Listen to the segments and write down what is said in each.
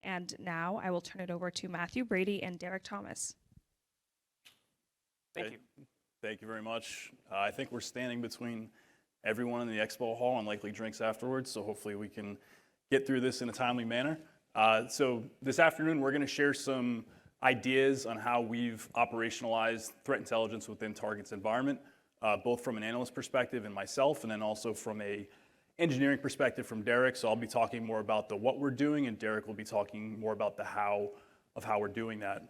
And now I will turn it over to Matthew Brady and Derek Thomas. Thank you. Thank you very much. I think we're standing between everyone in the expo hall and likely drinks afterwards, so hopefully we can get through this in a timely manner. So this afternoon we're going to share some ideas on how we've operationalized threat intelligence within Target's environment, both from an analyst perspective and myself, and then also from a engineering perspective from Derek. So I'll be talking more about the what we're doing, and Derek will be talking more about the how of how we're doing that.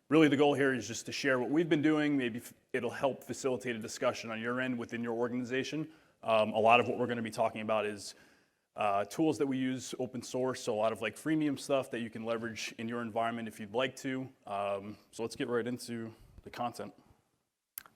Really the goal here is just to share what we've been doing. Maybe it'll help facilitate a discussion on your end within your organization. A lot of what we're going to be talking about is tools that we use open source, so a lot of like freemium stuff that you can leverage in your environment if you'd like to. So let's get right into the content.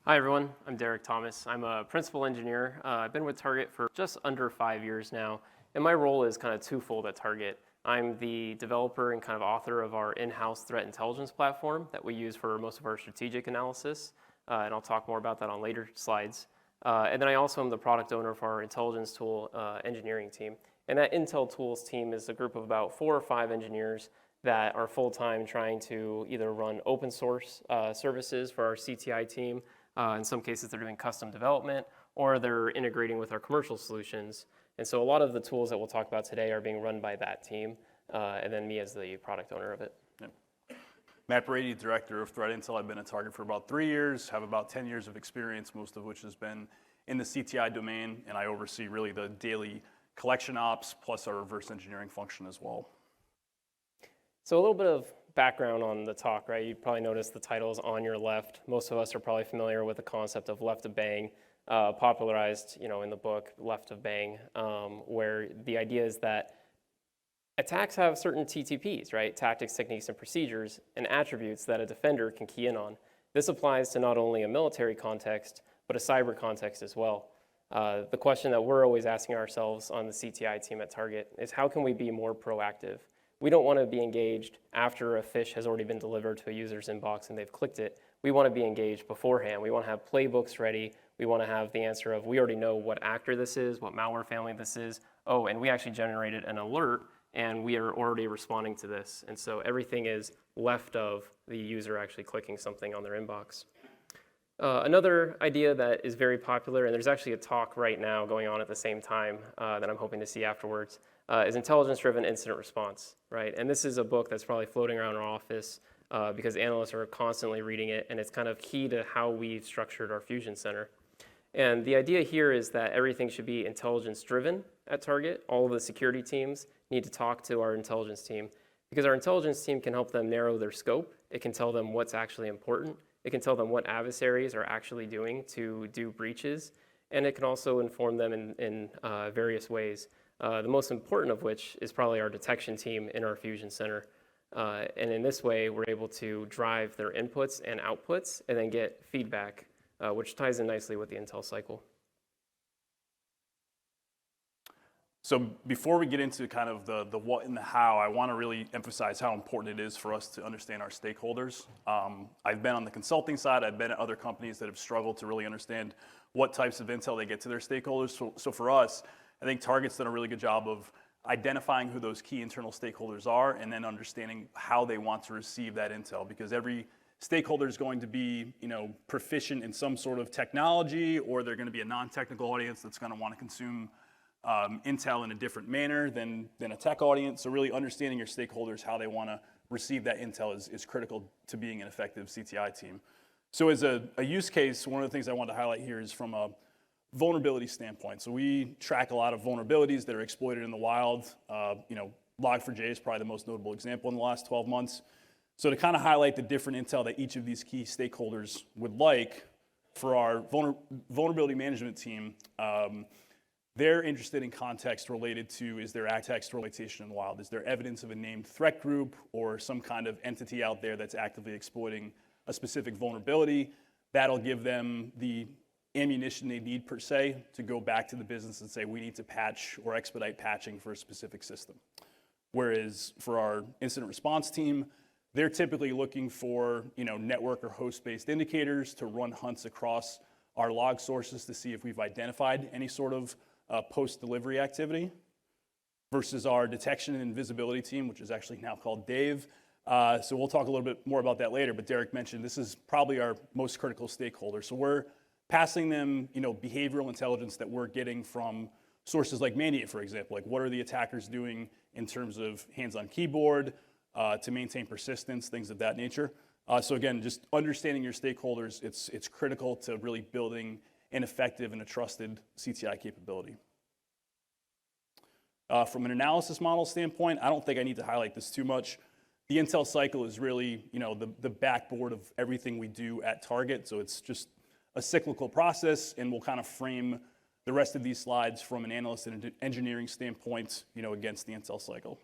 Hi everyone, I'm Derek Thomas. I'm a principal engineer. I've been with Target for just under 5 years now, and my role is kind of twofold at Target. I'm the developer and kind of author of our in-house threat intelligence platform that we use for most of our strategic analysis, and I'll talk more about that on later slides. And then I also am the product owner for our intelligence tool engineering team. And that Intel Tools team is a group of about 4 or 5 engineers that are full-time trying to either run open source services for our CTI team. In some cases, they're doing custom development, or they're integrating with our commercial solutions. And so a lot of the tools that we'll talk about today are being run by that team, and then me as the product owner of it. Yep. Matt Brady, Director of Threat Intel. I've been at Target for about 3 years, have about 10 years of experience, most of which has been in the CTI domain, and I oversee really the daily collection ops plus our reverse engineering function as well. So a little bit of background on the talk, right? You probably noticed the titles on your left. Most of us are probably familiar with the concept of left of bang, popularized, in the book Left of Bang, where the idea is that attacks have certain TTPs, right? Tactics, techniques, and procedures, and attributes that a defender can key in on. This applies to not only a military context, but a cyber context as well. The question that we're always asking ourselves on the CTI team at Target is how can we be more proactive? We don't want to be engaged after a phish has already been delivered to a user's inbox and they've clicked it. We want to be engaged beforehand. We want to have playbooks ready. We want to have the answer of, we already know what actor this is, what malware family this is. Oh, and we actually generated an alert, and we are already responding to this. And so everything is left of the user actually clicking something on their inbox. Another idea that is very popular, and there's actually a talk right now going on at the same time that I'm hoping to see afterwards, is intelligence-driven incident response, right? And this is a book that's probably floating around our office because analysts are constantly reading it, and it's kind of key to how we've structured our Fusion Center. And the idea here is that everything should be intelligence-driven at Target. All of the security teams need to talk to our intelligence team because our intelligence team can help them narrow their scope. It can tell them what's actually important. It can tell them what adversaries are actually doing to do breaches, and it can also inform them in various ways. The most important of which is probably our detection team in our Fusion Center. And in this way, we're able to drive their inputs and outputs and then get feedback, which ties in nicely with the Intel cycle. So before we get into kind of the what and the how, I want to really emphasize how important it is for us to understand our stakeholders. I've been on the consulting side. I've been at other companies that have struggled to really understand what types of intel they get to their stakeholders. So for us, I think Target's done a really good job of identifying who those key internal stakeholders are and then understanding how they want to receive that intel, because every stakeholder is going to be, proficient in some sort of technology, or they're going to be a non-technical audience that's going to want to consume intel in a different manner than a tech audience. So really understanding your stakeholders, how they want to receive that intel is critical to being an effective CTI team. So as a use case, one of the things I want to highlight here is from a vulnerability standpoint. So we track a lot of vulnerabilities that are exploited in the wild. Log4j is probably the most notable example in the last 12 months. So to kind of highlight the different intel that each of these key stakeholders would like for our vulnerability management team, they're interested in context related to, is there text exploitation in the wild? Is there evidence of a named threat group or some kind of entity out there that's actively exploiting a specific vulnerability? That'll give them the ammunition they need, per se, to go back to the business and say, we need to patch or expedite patching for a specific system. Whereas for our incident response team, they're typically looking for network or host-based indicators to run hunts across our log sources to see if we've identified any sort of post-delivery activity. versus our detection and visibility team, which is actually now called Dave. So we'll talk a little bit more about that later, but Derek mentioned this is probably our most critical stakeholder. So we're passing them, behavioral intelligence that we're getting from sources like Mandiant, for example. Like, what are the attackers doing in terms of hands on keyboard to maintain persistence, things of that nature. So again, just understanding your stakeholders, it's critical to really building an effective and a trusted CTI capability. From an analysis model standpoint, I don't think I need to highlight this too much. The Intel cycle is really, the backboard of everything we do at Target. So it's just a cyclical process, and we'll kind of frame the rest of these slides from an analyst and engineering standpoint, against the Intel cycle.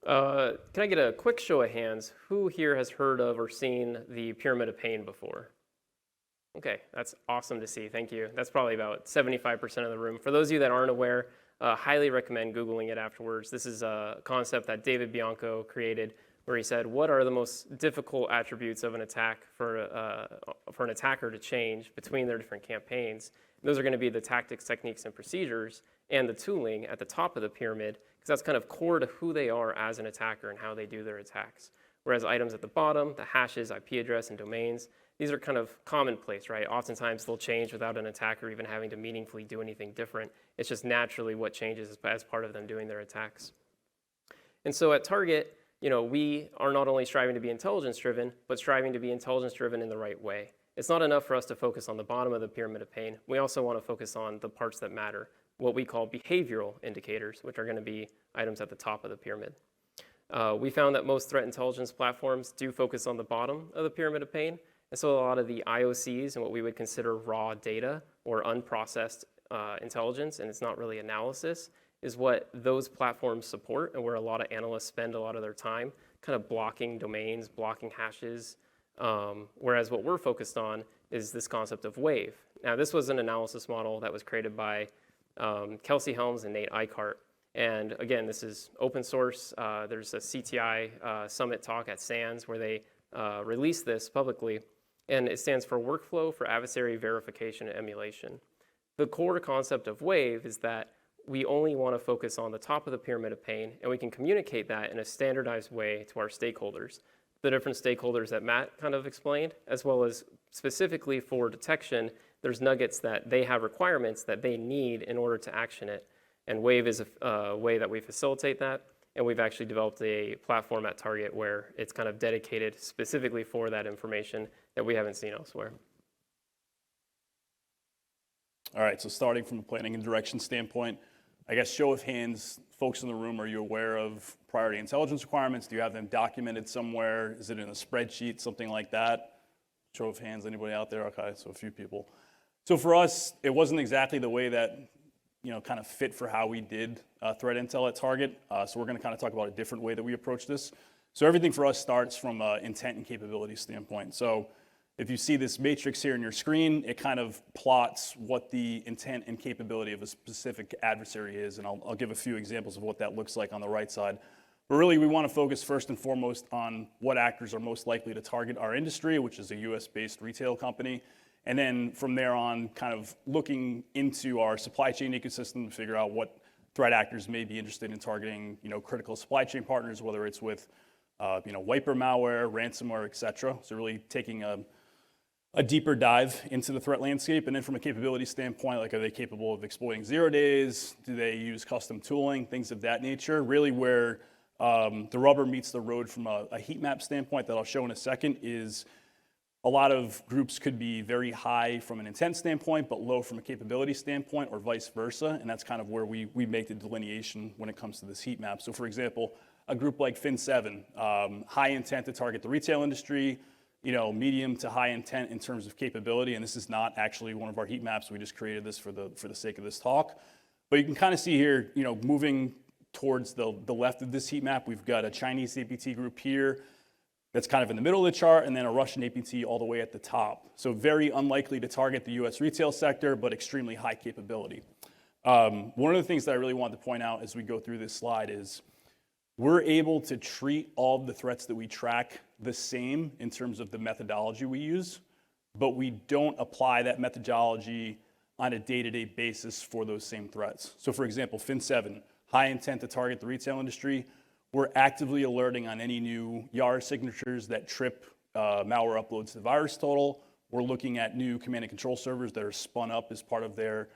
Can I get a quick show of hands? Who here has heard of or seen the Pyramid of Pain before? Okay, that's awesome to see. Thank you. That's probably about 75% of the room. For those of you that aren't aware, highly recommend Googling it afterwards. This is a concept that David Bianco created, where he said, what are the most difficult attributes of an attack for an attacker to change between their different campaigns? And those are going to be the tactics, techniques, and procedures, and the tooling at the top of the pyramid, because that's kind of core to who they are as an attacker and how they do their attacks. Whereas items at the bottom, the hashes, IP address, and domains, these are kind of commonplace, right? Oftentimes they'll change without an attacker even having to meaningfully do anything different. It's just naturally what changes as part of them doing their attacks. And so at Target, we are not only striving to be intelligence-driven, but striving to be intelligence-driven in the right way. It's not enough for us to focus on the bottom of the pyramid of pain. We also want to focus on the parts that matter, what we call behavioral indicators, which are going to be items at the top of the pyramid. We found that most threat intelligence platforms do focus on the bottom of the pyramid of pain. And so a lot of the IOCs and what we would consider raw data or unprocessed intelligence, and it's not really analysis, is what those platforms support, and where a lot of analysts spend a lot of their time kind of blocking domains, blocking hashes, whereas what we're focused on is this concept of wave. Now, this was an analysis model that was created by Kelsey Helms and Nate Eichart. And again, this is open source. There's a CTI summit talk at SANS where they released this publicly, and it stands for Workflow for Adversary Verification and Emulation. The core concept of wave is that we only want to focus on the top of the pyramid of pain, and we can communicate that in a standardized way to our stakeholders. The different stakeholders that Matt kind of explained, as well as specifically for detection, there's nuggets that they have requirements that they need in order to action it. And Wave is a way that we facilitate that, and we've actually developed a platform at Target where it's kind of dedicated specifically for that information that we haven't seen elsewhere. All right, so starting from a planning and direction standpoint, I guess show of hands, folks in the room, are you aware of priority intelligence requirements? Do you have them documented somewhere? Is it in a spreadsheet, something like that? Show of hands, anybody out there? Okay, so a few people. So for us, it wasn't exactly the way that, kind of fit for how we did threat intel at Target. So we're gonna kind of talk about a different way that we approach this. So everything for us starts from an intent and capability standpoint. So if you see this matrix here on your screen, it kind of plots what the intent and capability of a specific adversary is, and I'll give a few examples of what that looks like on the right side. But really, we want to focus first and foremost on what actors are most likely to target our industry, which is a US-based retail company, and then from there on, kind of looking into our supply chain ecosystem to figure out what threat actors may be interested in targeting, critical supply chain partners, whether it's with, wiper malware, ransomware, et cetera. So really taking a deeper dive into the threat landscape. And then from a capability standpoint, like, are they capable of exploiting 0 days? Do they use custom tooling? Things of that nature. Really where the rubber meets the road from a heat map standpoint that I'll show in a second is a lot of groups could be very high from an intent standpoint, but low from a capability standpoint, or vice versa. And that's kind of where we make the delineation when it comes to this heat map. So for example, a group like Fin7, high intent to target the retail industry, medium to high intent in terms of capability. And this is not actually one of our heat maps. We just created this for the sake of this talk. But you can kind of see here, moving towards the left of this heat map, we've got a Chinese APT group here that's kind of in the middle of the chart, and then a Russian APT all the way at the top. So very unlikely to target the US retail sector, but extremely high capability. One of the things that I really wanted to point out as we go through this slide is we're able to treat all of the threats that we track the same in terms of the methodology we use, but we don't apply that methodology on a day-to-day basis for those same threats. So for example, Fin7, high intent to target the retail industry. We're actively alerting on any new YAR signatures that trip malware uploads to the virus total. We're looking at new command and control servers that are spun up as part of their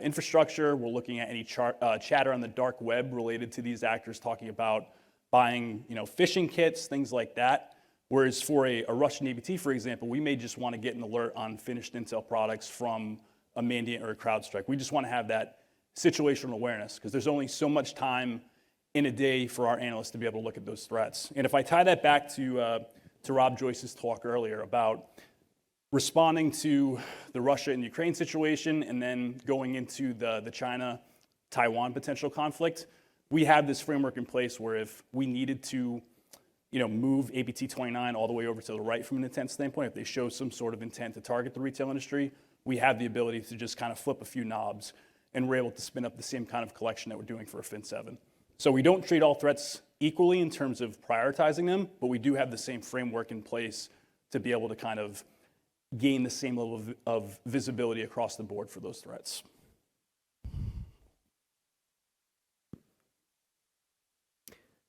infrastructure. We're looking at any chatter on the dark web related to these actors talking about buying, phishing kits, things like that. Whereas for a Russian APT, for example, we may just want to get an alert on finished Intel products from a Mandiant or a CrowdStrike. We just want to have that situational awareness because there's only so much time in a day for our analysts to be able to look at those threats. And if I tie that back to Rob Joyce's talk earlier about responding to the Russia and Ukraine situation and then going into the China-Taiwan potential conflict, we have this framework in place where if we needed to move APT-29 all the way over to the right from an intent standpoint, if they show some sort of intent to target the retail industry, we have the ability to just kind of flip a few knobs and we're able to spin up the same kind of collection that we're doing for a Fin7. So we don't treat all threats equally in terms of prioritizing them, but we do have the same framework in place to be able to kind of gain the same level of visibility across the board for those threats.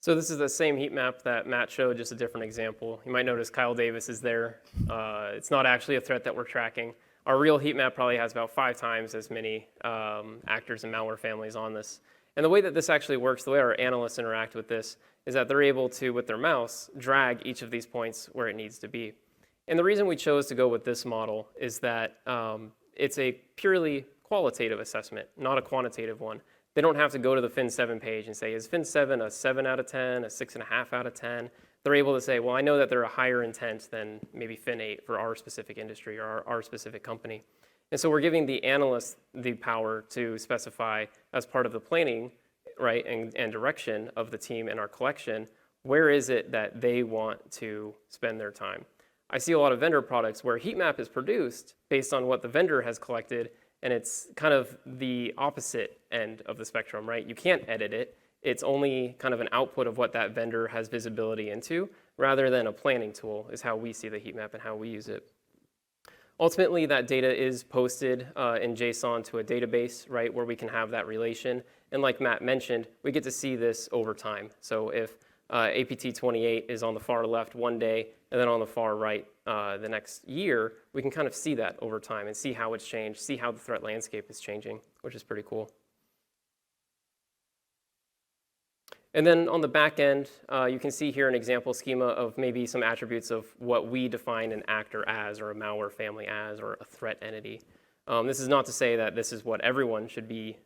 So this is the same heat map that Matt showed, just a different example. You might notice Kyle Davis is there. It's not actually a threat that we're tracking. Our real heat map probably has about 5 times as many actors and malware families on this. And the way that this actually works, the way our analysts interact with this, is that they're able to, with their mouse, drag each of these points where it needs to be. And the reason we chose to go with this model is that it's a purely qualitative assessment, not a quantitative one. They don't have to go to the Fin7 page and say, is Fin7 a 7 out of 10, a 6.5 out of 10? They're able to say, well, I know that they're a higher intent than maybe Fin8 for our specific industry or our specific company. And so we're giving the analysts the power to specify as part of the planning, right, and direction of the team and our collection, where is it that they want to spend their time. I see a lot of vendor products where a heat map is produced based on what the vendor has collected, and it's kind of the opposite end of the spectrum, right? You can't edit it. It's only kind of an output of what that vendor has visibility into, rather than a planning tool is how we see the heat map and how we use it. Ultimately, that data is posted in JSON to a database, right, where we can have that relation. And like Matt mentioned, we get to see this over time. So if APT-28 is on the far left one day and then on the far right the next year, we can kind of see that over time and see how it's changed, see how the threat landscape is changing, which is pretty cool. And then on the back end, you can see here an example schema of maybe some attributes of what we define an actor as, or a malware family as, or a threat entity. This is not to say that this is what everyone should be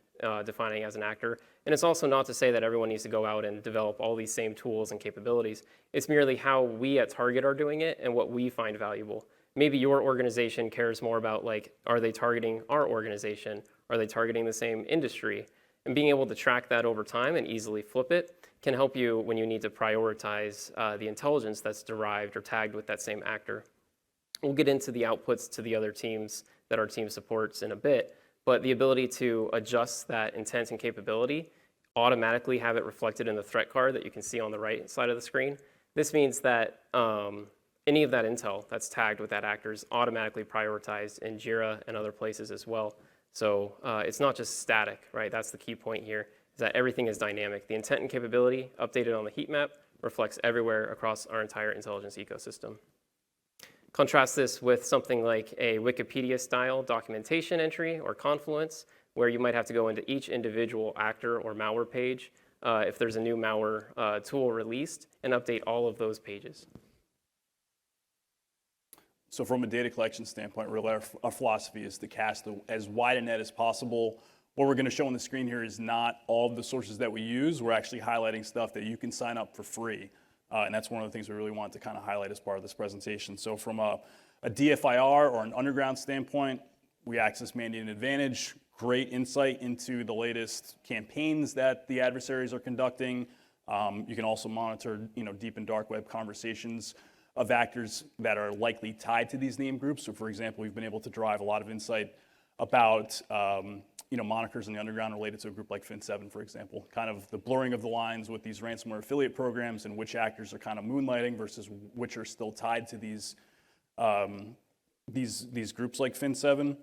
defining as an actor. And it's also not to say that everyone needs to go out and develop all these same tools and capabilities. It's merely how we at Target are doing it and what we find valuable. Maybe your organization cares more about, like, are they targeting our organization? Are they targeting the same industry? And being able to track that over time and easily flip it can help you when you need to prioritize the intelligence that's derived or tagged with that same actor. We'll get into the outputs to the other teams that our team supports in a bit, but the ability to adjust that intent and capability, automatically have it reflected in the threat card that you can see on the right side of the screen. This means that any of that intel that's tagged with that actor is automatically prioritized in Jira and other places as well. So it's not just static, right? That's the key point here, is that everything is dynamic. The intent and capability updated on the heat map reflects everywhere across our entire intelligence ecosystem. Contrast this with something like a Wikipedia-style documentation entry or Confluence, where you might have to go into each individual actor or malware page if there's a new malware tool released, and update all of those pages. So from a data collection standpoint, really our philosophy is to cast as wide a net as possible. What we're going to show on the screen here is not all of the sources that we use. We're actually highlighting stuff that you can sign up for free. And that's one of the things we really want to kind of highlight as part of this presentation. So from a DFIR or an underground standpoint, we access Mandiant Advantage, great insight into the latest campaigns that the adversaries are conducting. You can also monitor, deep and dark web conversations of actors that are likely tied to these name groups. So for example, we've been able to drive a lot of insight about monikers in the underground related to a group like Fin7, for example, kind of the blurring of the lines with these ransomware affiliate programs and which actors are kind of moonlighting versus which are still tied to these groups like Fin7.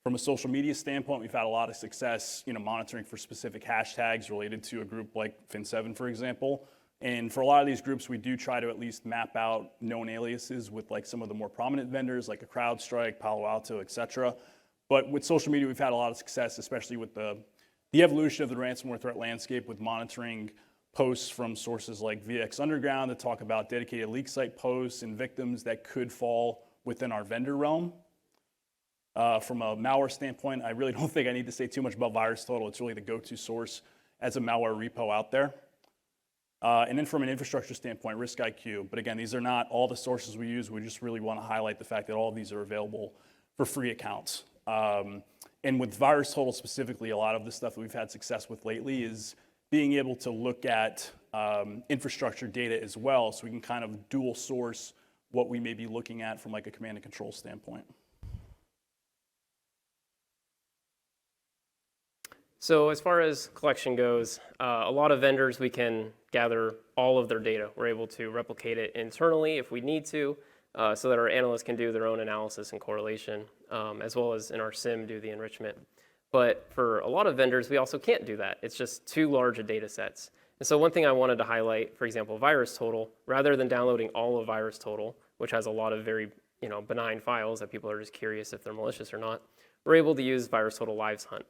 From a social media standpoint, we've had a lot of success, monitoring for specific hashtags related to a group like Fin7, for example. And for a lot of these groups, we do try to at least map out known aliases with like some of the more prominent vendors like a CrowdStrike, Palo Alto, et cetera. But with social media, we've had a lot of success, especially with the evolution of the ransomware threat landscape, with monitoring posts from sources like VX Underground that talk about dedicated leak site posts and victims that could fall within our vendor realm. From a malware standpoint, I really don't think I need to say too much about VirusTotal. It's really the go-to source as a malware repo out there. And then from an infrastructure standpoint, RiskIQ. But again, these are not all the sources we use. We just really want to highlight the fact that all of these are available for free accounts. And with VirusTotal specifically, a lot of the stuff that we've had success with lately is being able to look at infrastructure data as well, so we can kind of dual source what we may be looking at from like a command and control standpoint. So as far as collection goes, a lot of vendors, we can gather all of their data. We're able to replicate it internally if we need to, so that our analysts can do their own analysis and correlation, as well as in our SIM do the enrichment. But for a lot of vendors, we also can't do that. It's just too large a data sets. And so one thing I wanted to highlight, for example, VirusTotal, rather than downloading all of VirusTotal, which has a lot of very benign files that people are just curious if they're malicious or not, we're able to use VirusTotal Lives Hunt.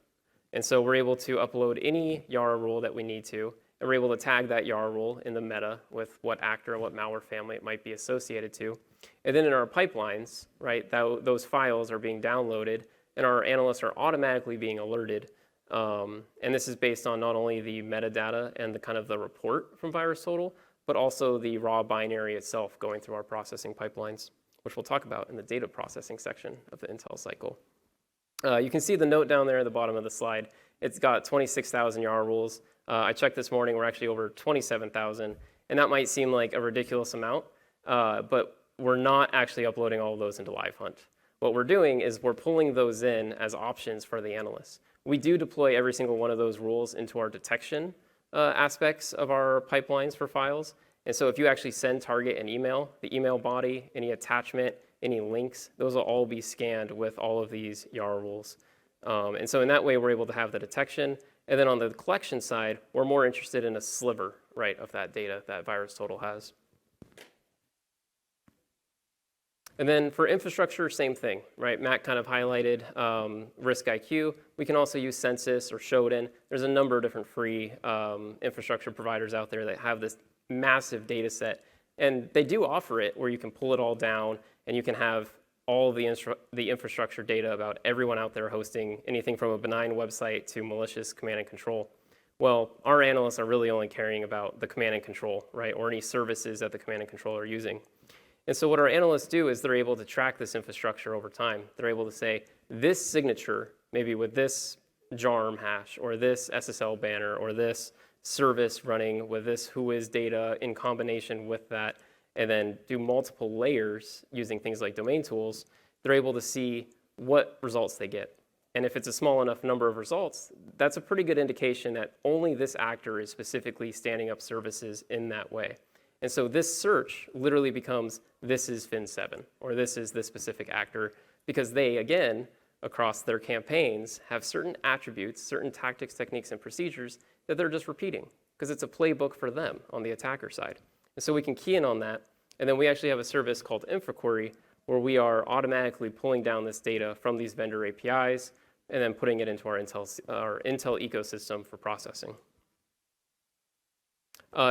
And so we're able to upload any YARA rule that we need to, and we're able to tag that YARA rule in the meta with what actor and what malware family it might be associated to. And then in our pipelines, right, those files are being downloaded, and our analysts are automatically being alerted. And this is based on not only the metadata and the kind of the report from VirusTotal, but also the raw binary itself going through our processing pipelines, which we'll talk about in the data processing section of the Intel cycle. You can see the note down there at the bottom of the slide. It's got 26,000 YARA rules. I checked this morning, we're actually over 27,000, and that might seem like a ridiculous amount, but we're not actually uploading all of those into Live Hunt. What we're doing is we're pulling those in as options for the analysts. We do deploy every single one of those rules into our detection aspects of our pipelines for files. And so if you actually send target an email, the email body, any attachment, any links, those will all be scanned with all of these YARA rules. And so in that way, we're able to have the detection. And then on the collection side, we're more interested in a sliver, right, of that data that VirusTotal has. And then for infrastructure, same thing, right? Matt kind of highlighted RiskIQ. We can also use Census or Shodan. There's a number of different free infrastructure providers out there that have this massive data set. And they do offer it where you can pull it all down and you can have all the infrastructure data about everyone out there hosting anything from a benign website to malicious command and control. Well, our analysts are really only caring about the command and control, right? Or any services that the command and control are using. And so what our analysts do is they're able to track this infrastructure over time. They're able to say, this signature, maybe with this JARM hash, or this SSL banner, or this service running with this whois data in combination with that, and then do multiple layers using things like domain tools, they're able to see what results they get. And if it's a small enough number of results, that's a pretty good indication that only this actor is specifically standing up services in that way. And so this search literally becomes, this is Fin7, or this is this specific actor, because they, again, across their campaigns, have certain attributes, certain tactics, techniques, and procedures that they're just repeating, because it's a playbook for them on the attacker side. And so we can key in on that, and then we actually have a service called InfraQuery, where we are automatically pulling down this data from these vendor APIs, and then putting it into our Intel ecosystem for processing.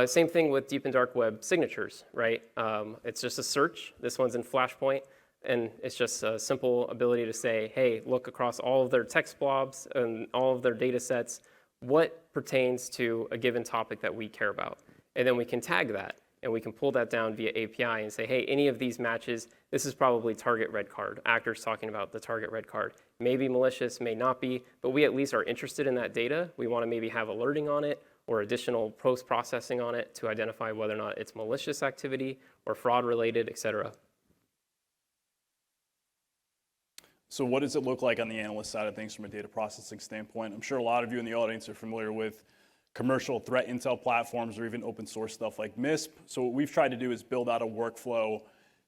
Same thing with deep and dark web signatures, right? It's just a search. This one's in Flashpoint, and it's just a simple ability to say, hey, look across all of their text blobs and all of their data sets, what pertains to a given topic that we care about. And then we can tag that, and we can pull that down via API and say, hey, any of these matches, this is probably target red card. Actors talking about the target red card. Maybe malicious, may not be, but we at least are interested in that data. We want to maybe have alerting on it, or additional post-processing on it to identify whether or not it's malicious activity or fraud-related, et cetera. So what does it look like on the analyst side of things from a data processing standpoint? I'm sure a lot of you in the audience are familiar with commercial threat intel platforms or even open source stuff like MISP. So what we've tried to do is build out a workflow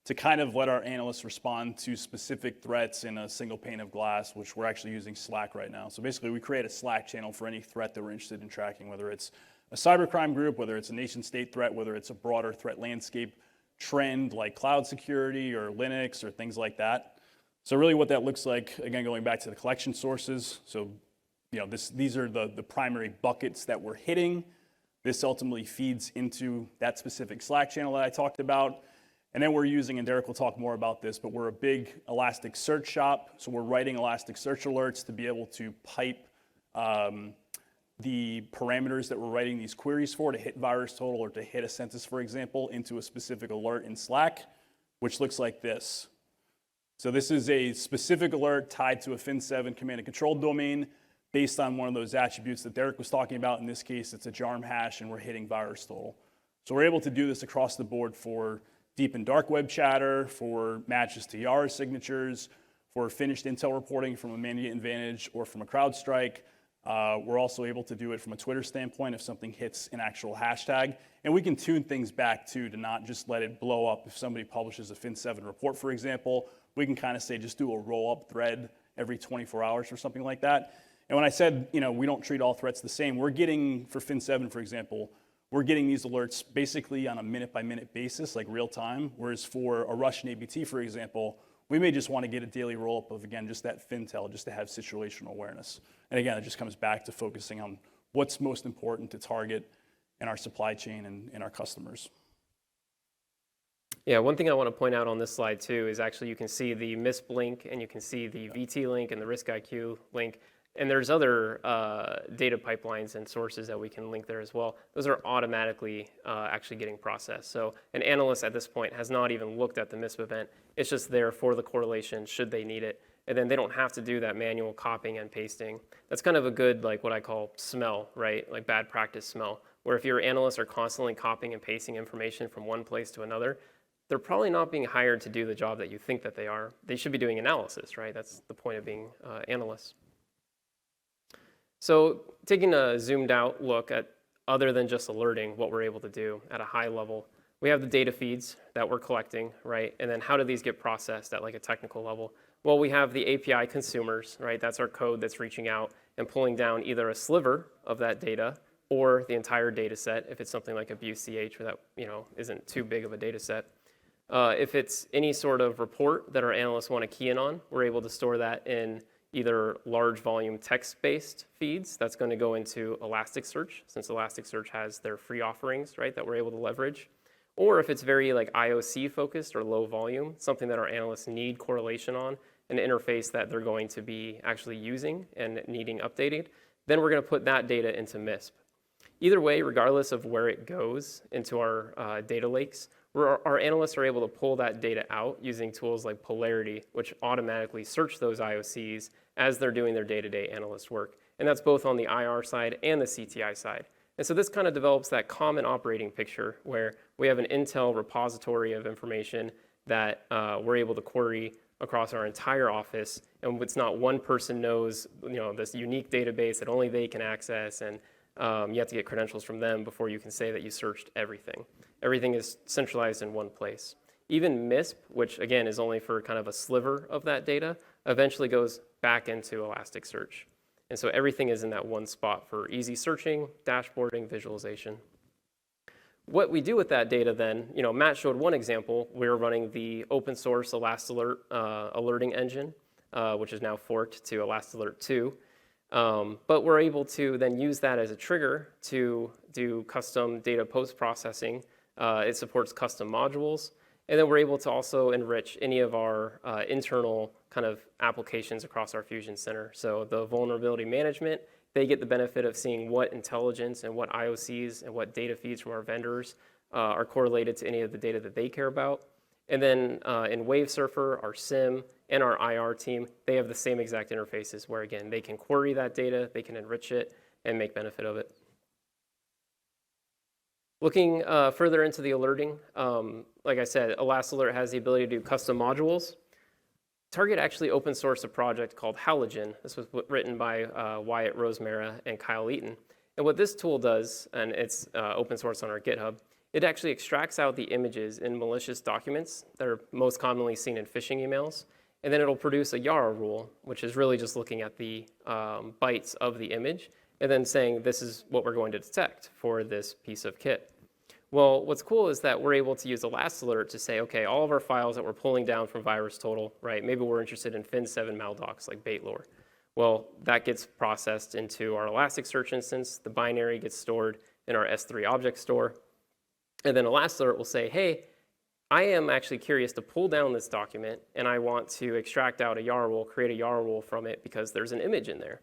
to kind of let our analysts respond to specific threats in a single pane of glass, which we're actually using Slack right now. So basically, we create a Slack channel for any threat that we're interested in tracking, whether it's a cybercrime group, whether it's a nation-state threat, whether it's a broader threat landscape trend like cloud security or Linux or things like that. So really what that looks like, again, going back to the collection sources. So these are the primary buckets that we're hitting. This ultimately feeds into that specific Slack channel that I talked about. And then we're using, and Derek will talk more about this, but we're a big Elasticsearch shop. So we're writing Elasticsearch alerts to be able to pipe the parameters that we're writing these queries for to hit virus total or to hit a census, for example, into a specific alert in Slack, which looks like this. So this is a specific alert tied to a FIN7 command and control domain based on one of those attributes that Derek was talking about. In this case, it's a JARM hash, and we're hitting virus total. So we're able to do this across the board for deep and dark web chatter, for matches to Yara signatures, for finished intel reporting from a Mandiant Advantage or from a CrowdStrike. We're also able to do it from a Twitter standpoint if something hits an actual hashtag. And we can tune things back too to not just let it blow up. If somebody publishes a FIN7 report, for example, we can kind of say just do a roll-up thread every 24 hours or something like that. And when I said, we don't treat all threats the same, we're getting, for FIN7, for example, we're getting these alerts basically on a minute-by-minute basis, like real time, whereas for a Russian ABT, for example, we may just want to get a daily roll-up of, again, just that FinTel, just to have situational awareness. And again, it just comes back to focusing on what's most important to target in our supply chain and in our customers. Yeah, one thing I want to point out on this slide too is actually you can see the MISP link and you can see the VT link and the RiskIQ link. And there's other data pipelines and sources that we can link there as well. Those are automatically actually getting processed. So an analyst at this point has not even looked at the MISP event. It's just there for the correlation should they need it. And then they don't have to do that manual copying and pasting. That's kind of a good, like what I call smell, right? Like bad practice smell, where if your analysts are constantly copying and pasting information from one place to another, they're probably not being hired to do the job that you think that they are. They should be doing analysis, right? That's the point of being analysts. So taking a zoomed out look at other than just alerting, what we're able to do at a high level, we have the data feeds that we're collecting, right? And then how do these get processed at like a technical level? Well, we have the API consumers, right? That's our code that's reaching out and pulling down either a sliver of that data or the entire data set if it's something like abuse.ch or that isn't too big of a data set. If it's any sort of report that our analysts want to key in on, we're able to store that in either large volume text-based feeds that's going to go into Elasticsearch, since Elasticsearch has their free offerings, right, that we're able to leverage. Or if it's very like IOC focused or low volume, something that our analysts need correlation on, an interface that they're going to be actually using and needing updated, then we're going to put that data into MISP. Either way, regardless of where it goes into our data lakes, our analysts are able to pull that data out using tools like Polarity, which automatically search those IOCs as they're doing their day-to-day analyst work. And that's both on the IR side and the CTI side. And so this kind of develops that common operating picture where we have an Intel repository of information that we're able to query across our entire office. And it's not one person knows this unique database that only they can access, and you have to get credentials from them before you can say that you searched everything. Everything is centralized in one place. Even MISP, which again is only for kind of a sliver of that data, eventually goes back into Elasticsearch. And so everything is in that one spot for easy searching, dashboarding, visualization. What we do with that data then, Matt showed one example. We're running the open source ElastAlert alerting engine, which is now forked to ElastAlert 2. But we're able to then use that as a trigger to do custom data post-processing. It supports custom modules. And then we're able to also enrich any of our internal kind of applications across our Fusion Center. So the vulnerability management, they get the benefit of seeing what intelligence and what IOCs and what data feeds from our vendors are correlated to any of the data that they care about. And then in WaveSurfer, our SIM, and our IR team, they have the same exact interfaces where, again, they can query that data, they can enrich it, and make benefit of it. Looking further into the alerting, like I said, ElastAlert has the ability to do custom modules. Target actually open sourced a project called Halogen. This was written by Wyatt Rosemara and Kyle Eaton. And what this tool does, and it's open source on our GitHub, It actually extracts out the images in malicious documents that are most commonly seen in phishing emails, and then it'll produce a YARA rule, which is really just looking at the bytes of the image, and then saying this is what we're going to detect for this piece of kit. Well, what's cool is that we're able to use the last alert to say, okay, all of our files that we're pulling down from VirusTotal, right? Maybe we're interested in Fin7 maldocs like Baitlore. Well, that gets processed into our Elasticsearch instance. The binary gets stored in our S3 object store. And then a last alert will say, hey, I am actually curious to pull down this document, and I want to extract out a YARA rule, create a YARA rule from it because there's an image in there.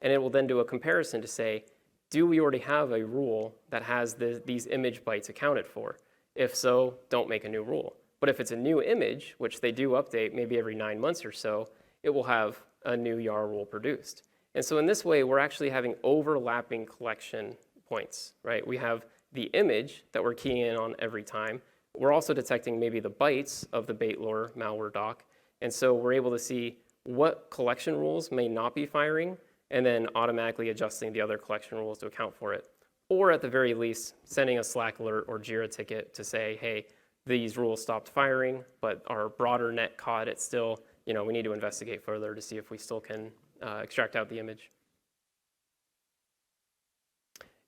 And it will then do a comparison to say, do we already have a rule that has these image bytes accounted for? If so, don't make a new rule. But if it's a new image, which they do update maybe every 9 months or so, it will have a new YARA rule produced. And so in this way, we're actually having overlapping collection points, right? We have the image that we're keying in on every time. We're also detecting maybe the bytes of the Baitlore malware doc. And so we're able to see what collection rules may not be firing, and then automatically adjusting the other collection rules to account for it. Or at the very least, sending a Slack alert or Jira ticket to say, hey, these rules stopped firing, but our broader net caught it still. We need to investigate further to see if we still can extract out the image.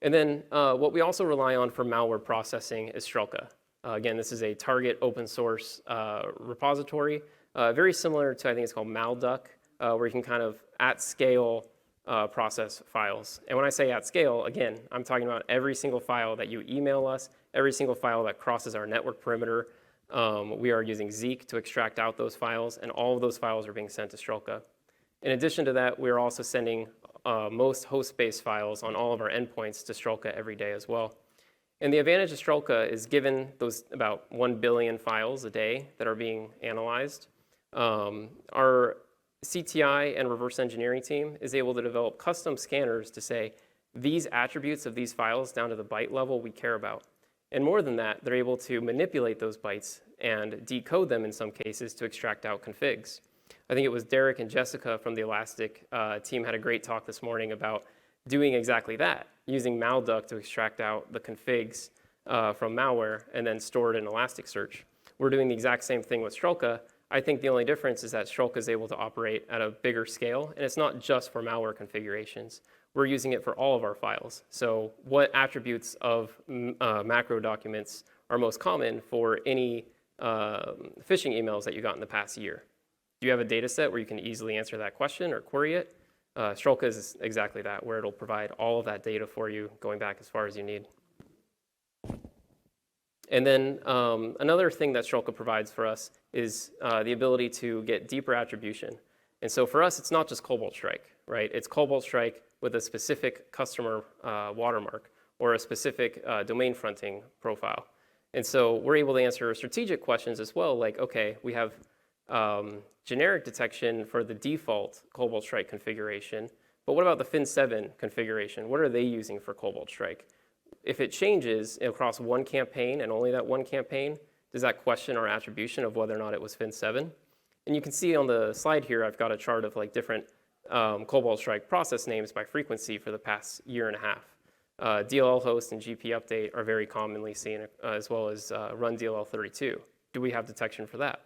And then what we also rely on for malware processing is Strelka. Again, this is a target open source repository, very similar to, I think it's called Malduck, where you can kind of at scale process files. And when I say at scale, again, I'm talking about every single file that you email us, every single file that crosses our network perimeter. We are using Zeek to extract out those files, and all of those files are being sent to Strelka. In addition to that, we're also sending most host-based files on all of our endpoints to Strelka every day as well. And the advantage of Strelka is given those about 1 billion files a day that are being analyzed, our CTI and reverse engineering team is able to develop custom scanners to say, these attributes of these files down to the byte level we care about. And more than that, they're able to manipulate those bytes and decode them in some cases to extract out configs. I think it was Derek and Jessica from the Elastic team had a great talk this morning about doing exactly that, using Malduck to extract out the configs from malware and then store it in Elasticsearch. We're doing the exact same thing with Strelka. I think the only difference is that Strelka is able to operate at a bigger scale, and it's not just for malware configurations. We're using it for all of our files. So what attributes of macro documents are most common for any phishing emails that you got in the past year? Do you have a data set where you can easily answer that question or query it? Strelka is exactly that, where it'll provide all of that data for you going back as far as you need. And then another thing that Strelka provides for us is the ability to get deeper attribution. And so for us, it's not just Cobalt Strike, right? It's Cobalt Strike with a specific customer watermark or a specific domain fronting profile. And so we're able to answer strategic questions as well, like, okay, we have generic detection for the default Cobalt Strike configuration, but what about the Fin7 configuration? What are they using for Cobalt Strike? If it changes across one campaign and only that one campaign, does that question our attribution of whether or not it was Fin7? And you can see on the slide here, I've got a chart of like different Cobalt Strike process names by frequency for the past year and a half. DLL host and GP update are very commonly seen, as well as run DLL32. Do we have detection for that?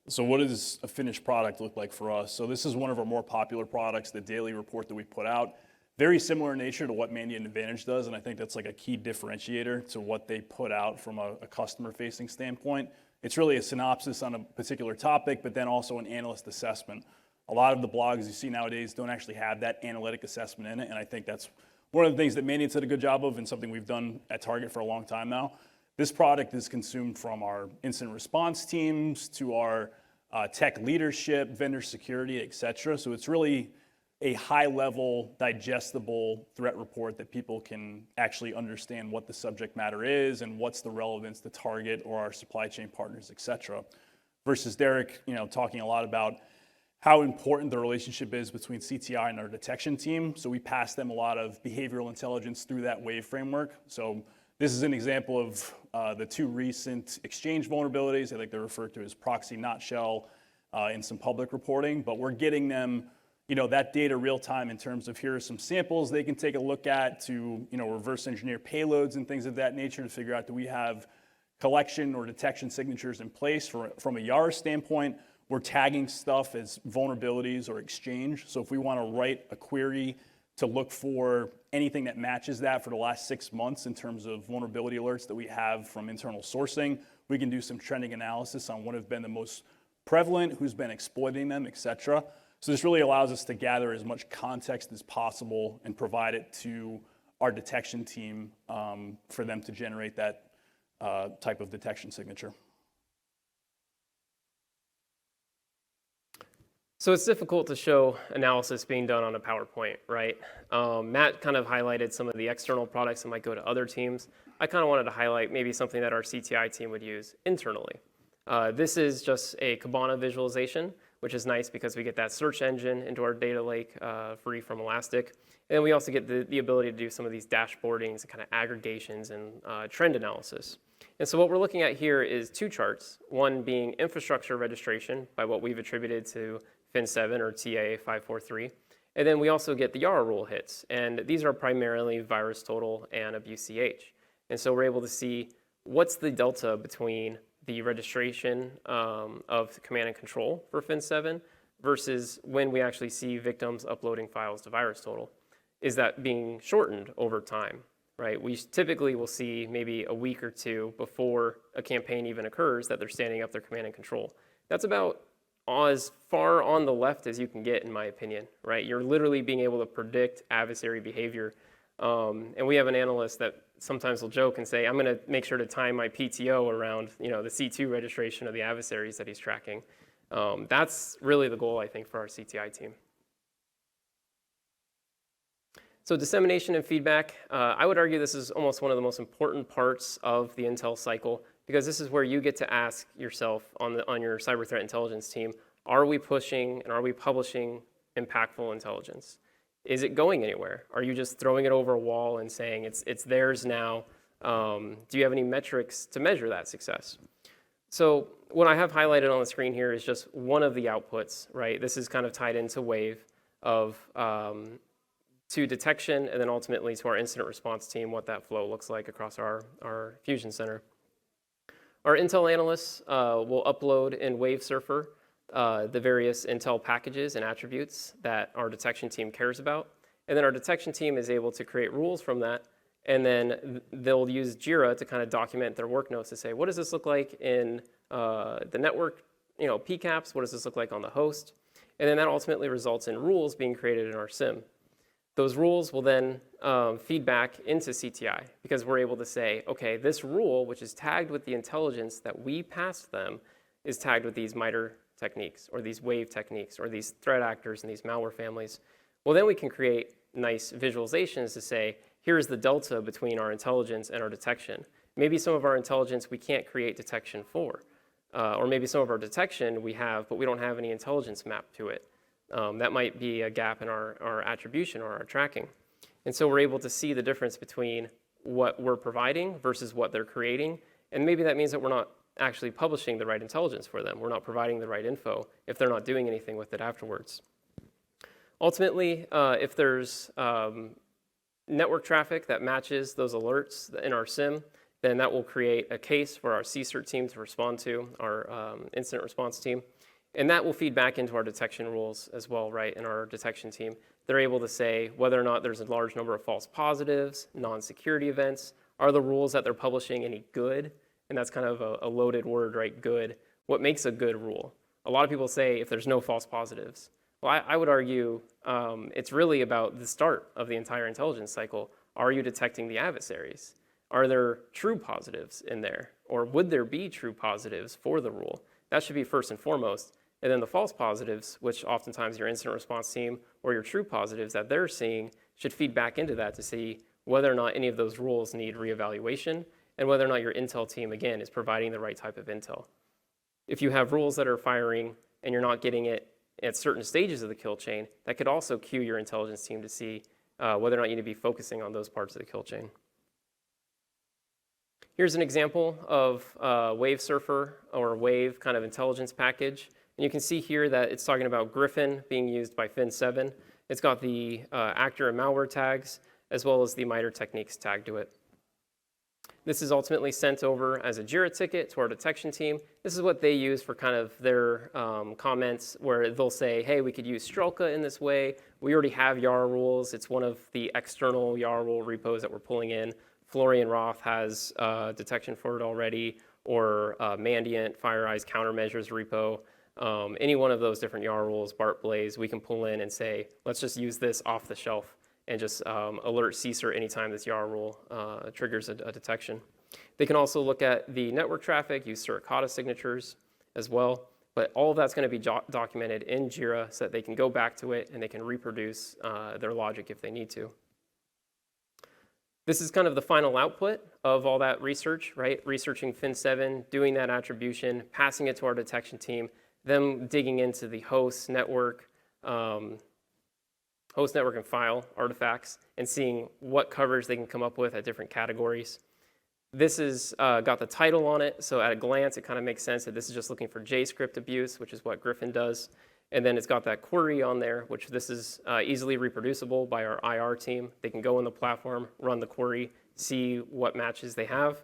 So what does a finished product look like for us? So this is one of our more popular products, the daily report that we put out. Very similar in nature to what Mandiant Advantage does, and I think that's like a key differentiator to what they put out from a customer-facing standpoint. It's really a synopsis on a particular topic, but then also an analyst assessment. A lot of the blogs you see nowadays don't actually have that analytic assessment in it, and I think that's one of the things that Mandiant's did a good job of and something we've done at Target for a long time now. This product is consumed from our incident response teams to our tech leadership, vendor security, et cetera. So it's really a high-level, digestible threat report that people can actually understand what the subject matter is and what's the relevance to Target or our supply chain partners, et cetera. Versus Derek, talking a lot about how important the relationship is between CTI and our detection team. So we pass them a lot of behavioral intelligence through that WAVE framework. So this is an example of the two recent Exchange vulnerabilities. I think they're referred to as proxy not shell in some public reporting, but we're getting them that data real time in terms of here are some samples they can take a look at to, reverse engineer payloads and things of that nature to figure out, do we have collection or detection signatures in place from a Yara standpoint? We're tagging stuff as vulnerabilities or exchange. So if we want to write a query to look for anything that matches that for the last 6 months in terms of vulnerability alerts that we have from internal sourcing, we can do some trending analysis on what have been the most prevalent, who's been exploiting them, et cetera. So this really allows us to gather as much context as possible and provide it to our detection team for them to generate that type of detection signature. So it's difficult to show analysis being done on a PowerPoint, right? Matt kind of highlighted some of the external products that might go to other teams. I kind of wanted to highlight maybe something that our CTI team would use internally. This is just a Kibana visualization, which is nice because we get that search engine into our data lake free from Elastic. And we also get the ability to do some of these dashboardings and kind of aggregations and trend analysis. And so what we're looking at here is 2 charts, one being infrastructure registration by what we've attributed to FIN7 or TA543. And then we also get the Yara rule hits. And these are primarily virus total and abuse CH. And so we're able to see what's the delta between the registration of command and control for FIN7 versus when we actually see victims uploading files to virus total. Is that being shortened over time, right? We typically will see maybe a week or 2 before a campaign even occurs that they're standing up their command and control. That's about as far on the left as you can get, in my opinion, right? You're literally being able to predict adversary behavior. And we have an analyst that sometimes will joke and say, I'm going to make sure to time my PTO around, the C2 registration of the adversaries that he's tracking. That's really the goal, I think, for our CTI team. So dissemination and feedback, I would argue this is almost one of the most important parts of the intel cycle, because this is where you get to ask yourself on your cyber threat intelligence team, are we pushing and are we publishing impactful intelligence? Is it going anywhere? Are you just throwing it over a wall and saying it's theirs now? Do you have any metrics to measure that success? So what I have highlighted on the screen here is just one of the outputs, right? This is kind of tied into Wave of to detection and then ultimately to our incident response team, what that flow looks like across our Fusion Center. Our Intel analysts will upload in Wave Surfer the various Intel packages and attributes that our detection team cares about. And then our detection team is able to create rules from that. And then they'll use Jira to kind of document their work notes to say, what does this look like in the network, PCAPs? What does this look like on the host? And then that ultimately results in rules being created in our SIM. Those rules will then feed back into CTI because we're able to say, okay, this rule, which is tagged with the intelligence that we passed them, is tagged with these MITRE techniques or these Wave techniques or these threat actors and these malware families. Well, then we can create nice visualizations to say, here's the delta between our intelligence and our detection. Maybe some of our intelligence we can't create detection for. Or maybe some of our detection we have, but we don't have any intelligence mapped to it. That might be a gap in our attribution or our tracking. And so we're able to see the difference between what we're providing versus what they're creating. And maybe that means that we're not actually publishing the right intelligence for them. We're not providing the right info if they're not doing anything with it afterwards. Ultimately, if there's network traffic that matches those alerts in our SIM, then that will create a case for our CSIRT team to respond to, our incident response team. And that will feed back into our detection rules as well, right, in our detection team. They're able to say whether or not there's a large number of false positives, non-security events. Are the rules that they're publishing any good? And that's kind of a loaded word, right, good. What makes a good rule? A lot of people say if there's no false positives. Well, I would argue it's really about the start of the entire intelligence cycle. Are you detecting the adversaries? Are there true positives in there? Or would there be true positives for the rule? That should be first and foremost. And then the false positives, which oftentimes your incident response team or your true positives that they're seeing should feed back into that to see whether or not any of those rules need reevaluation and whether or not your intel team, again, is providing the right type of intel. If you have rules that are firing and you're not getting it at certain stages of the kill chain, that could also cue your intelligence team to see whether or not you need to be focusing on those parts of the kill chain. Here's an example of Wave Surfer or Wave kind of intelligence package. And you can see here that it's talking about Griffin being used by Fin7. It's got the actor and malware tags, as well as the MITRE techniques tagged to it. This is ultimately sent over as a JIRA ticket to our detection team. This is what they use for kind of their comments, where they'll say, hey, we could use Strelka in this way. We already have YARA rules. It's one of the external YARA rule repos that we're pulling in. Florian Roth has detection for it already, or Mandiant, FireEye's countermeasures repo. Any one of those different YARA rules, BART Blaze, we can pull in and say, let's just use this off the shelf and just alert CSER anytime this YARA rule triggers a detection. They can also look at the network traffic, use Suricata signatures as well, but all of that's going to be documented in JIRA so that they can go back to it and they can reproduce their logic if they need to. This is kind of the final output of all that research, right? Researching Fin7, doing that attribution, passing it to our detection team, them digging into the host network and file artifacts and seeing what coverage they can come up with at different categories. This has got the title on it, so at a glance, it kind of makes sense that this is just looking for JScript abuse, which is what Griffin does. And then it's got that query on there, which this is easily reproducible by our IR team. They can go in the platform, run the query, see what matches they have.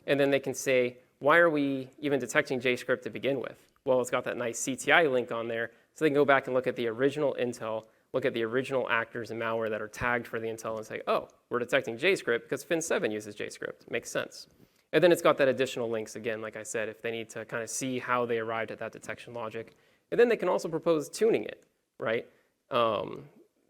And then they can say, why are we even detecting JScript to begin with? Well, it's got that nice CTI link on there, so they can go back and look at the original intel, look at the original actors and malware that are tagged for the intel and say, oh, we're detecting JScript because Fin7 uses JScript. Makes sense. And then it's got that additional links, again, like I said, if they need to kind of see how they arrived at that detection logic. And then they can also propose tuning it, right?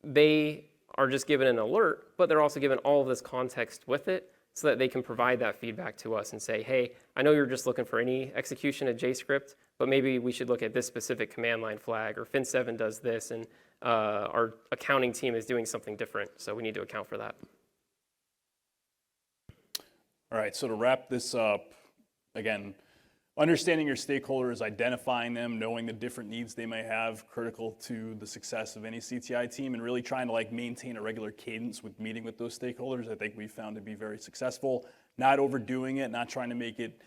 They are just given an alert, but they're also given all of this context with it so that they can provide that feedback to us and say, hey, I know you're just looking for any execution of JScript, but maybe we should look at this specific command line flag, or Fin7 does this, and our accounting team is doing something different, so we need to account for that. All right, so to wrap this up, again, understanding your stakeholders, identifying them, knowing the different needs they may have, critical to the success of any CTI team, and really trying to maintain a regular cadence with meeting with those stakeholders, I think we found to be very successful. Not overdoing it, not trying to make it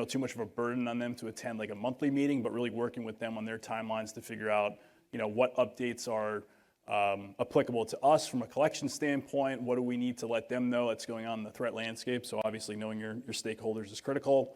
too much of a burden on them to attend a monthly meeting, but really working with them on their timelines to figure out what updates are applicable to us from a collection standpoint. What do we need to let them know that's going on in the threat landscape? So obviously knowing your stakeholders is critical.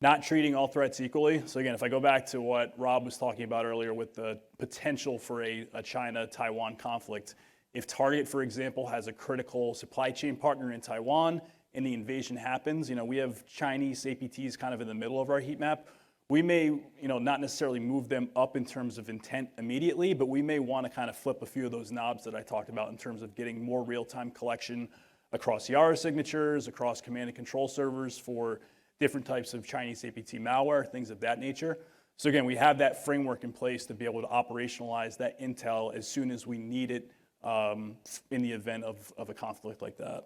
Not treating all threats equally. So again, if I go back to what Rob was talking about earlier with the potential for a China-Taiwan conflict, if Target, for example, has a critical supply chain partner in Taiwan and the invasion happens, we have Chinese APTs kind of in the middle of our heat map. We may, not necessarily move them up in terms of intent immediately, but we may want to kind of flip a few of those knobs that I talked about in terms of getting more real-time collection across YARA signatures, across command and control servers for different types of Chinese APT malware, things of that nature. So again, we have that framework in place to be able to operationalize that intel as soon as we need it in the event of a conflict like that.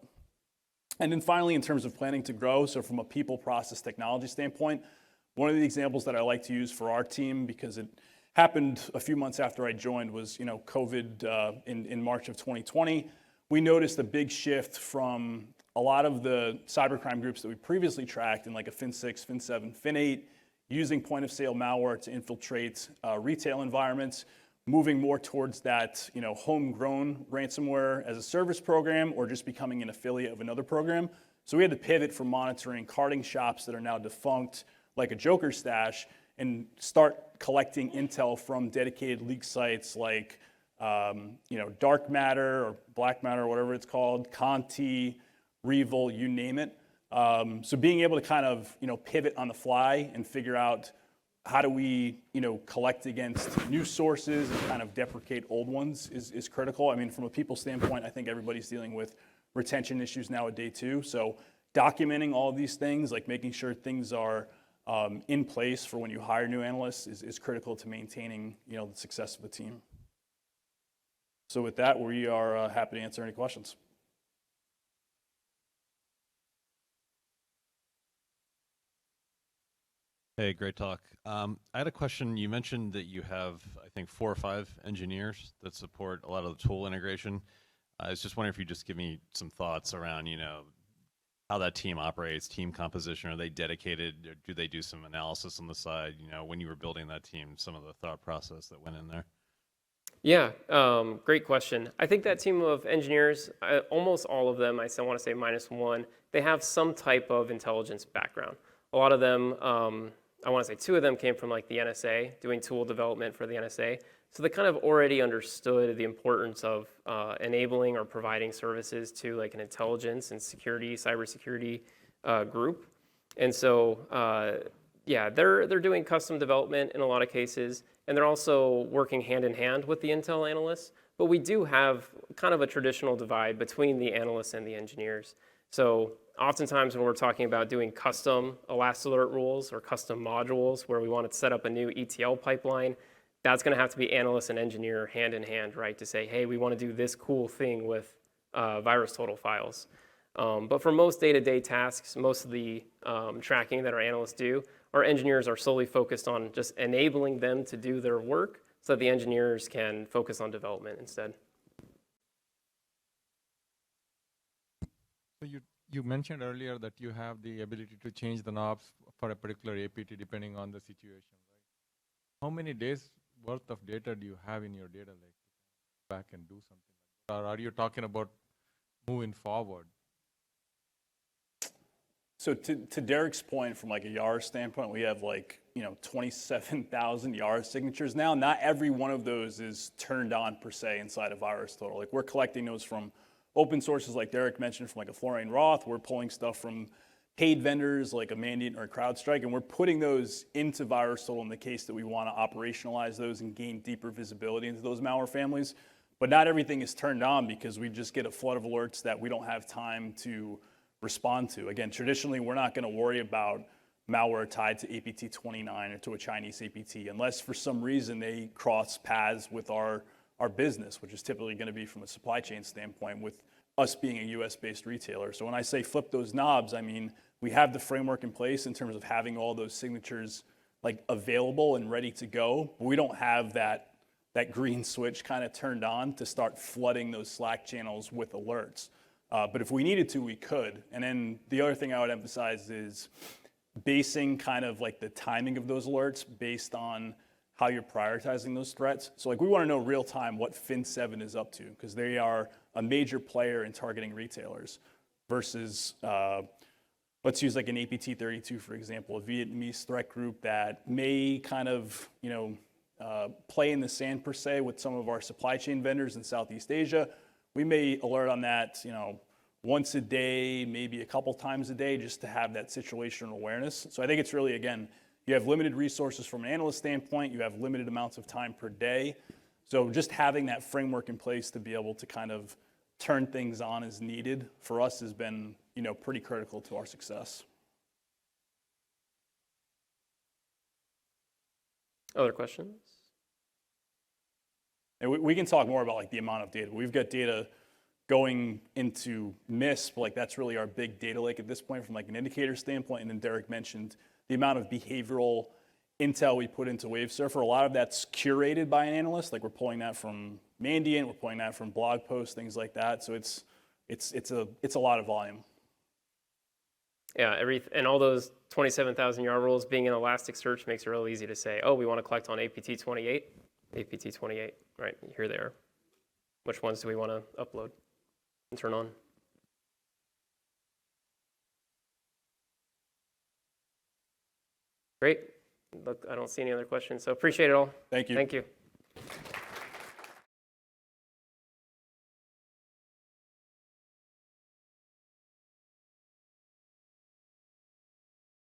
And then finally, in terms of planning to grow, so from a people, process, technology standpoint, one of the examples that I like to use for our team, because it happened a few months after I joined, was COVID in March of 2020. We noticed a big shift from a lot of the cybercrime groups that we previously tracked in a Fin6, Fin7, Fin8, using point-of-sale malware to infiltrate retail environments, moving more towards that homegrown ransomware as a service program or just becoming an affiliate of another program. So we had to pivot from monitoring carding shops that are now defunct, like a Joker Stash, and start collecting intel from dedicated leak sites like Dark Matter or Black Matter, or whatever it's called, Conti, Revil, you name it. So being able to kind of pivot on the fly and figure out how do we collect against new sources and kind of deprecate old ones is critical. I mean, from a people standpoint, I think everybody's dealing with retention issues nowadays too. So documenting all of these things, like making sure things are in place for when you hire new analysts is critical to maintaining the success of the team. So with that, we are happy to answer any questions. Hey, great talk. I had a question. You mentioned that you have, I think, 4 or 5 engineers that support a lot of the tool integration. I was just wondering if you just give me some thoughts around, how that team operates, team composition. Are they dedicated? Or do they do some analysis on the side? You know, when you were building that team, some of the thought process that went in there. Yeah, great question. I think that team of engineers, almost all of them, I still want to say minus one, they have some type of intelligence background. A lot of them, I want to say two of them came from like the NSA, doing tool development for the NSA. So they kind of already understood the importance of enabling or providing services to like an intelligence and security, cybersecurity group. And so, yeah, they're doing custom development in a lot of cases, and they're also working hand in hand with the Intel analysts. But we do have kind of a traditional divide between the analysts and the engineers. So oftentimes when we're talking about doing custom Elastalert rules or custom modules where we want to set up a new ETL pipeline, that's going to have to be analyst and engineer hand in hand, right? To say, hey, we want to do this cool thing with VirusTotal files. But for most day-to-day tasks, most of the tracking that our analysts do, our engineers are solely focused on just enabling them to do their work so that the engineers can focus on development instead. So you mentioned earlier that you have the ability to change the knobs for a particular APT depending on the situation, right? How many days worth of data do you have in your data lake to go back and do something like that? Or are you talking about moving forward? So to Derek's point, from like a YAR standpoint, we have like, 27,000 YAR signatures now. Not every one of those is turned on per se inside of VirusTotal. Like we're collecting those from open sources like Derek mentioned, from like a Florian Roth. We're pulling stuff from paid vendors like a Mandiant or a CrowdStrike, and we're putting those into VirusTotal in the case that we want to operationalize those and gain deeper visibility into those malware families. But not everything is turned on because we just get a flood of alerts that we don't have time to respond to. Again, traditionally, we're not going to worry about malware tied to APT 29 or to a Chinese APT unless for some reason they cross paths with our business, which is typically going to be from a supply chain standpoint with us being a US-based retailer. So when I say flip those knobs, I mean we have the framework in place in terms of having all those signatures like available and ready to go, but we don't have that green switch kind of turned on to start flooding those Slack channels with alerts. But if we needed to, we could. And then the other thing I would emphasize is basing kind of like the timing of those alerts based on how you're prioritizing those threats. So like we want to know real time what Fin7 is up to because they are a major player in targeting retailers versus, let's use like an APT 32, for example, a Vietnamese threat group that may kind of, play in the sand per se with some of our supply chain vendors in Southeast Asia. We may alert on that, once a day, maybe a couple times a day, just to have that situational awareness. So I think it's really, again, you have limited resources from an analyst standpoint, you have limited amounts of time per day. So just having that framework in place to be able to kind of turn things on as needed for us has been, pretty critical to our success. Other questions? And we can talk more about like the amount of data. We've got data going into MISP, like that's really our big data lake at this point from like an indicator standpoint. And then Derek mentioned the amount of behavioral intel we put into Wavesurfer. A lot of that's curated by an analyst. Like we're pulling that from Mandiant, we're pulling that from blog posts, things like that. So it's a lot of volume. Yeah, and all those 27,000 YAR rules being in Elasticsearch makes it real easy to say, oh, we want to collect on APT 28. APT 28, right, here they are. Which ones do we want to upload and turn on? Great. Look, I don't see any other questions, so appreciate it all. Thank you. Thank you.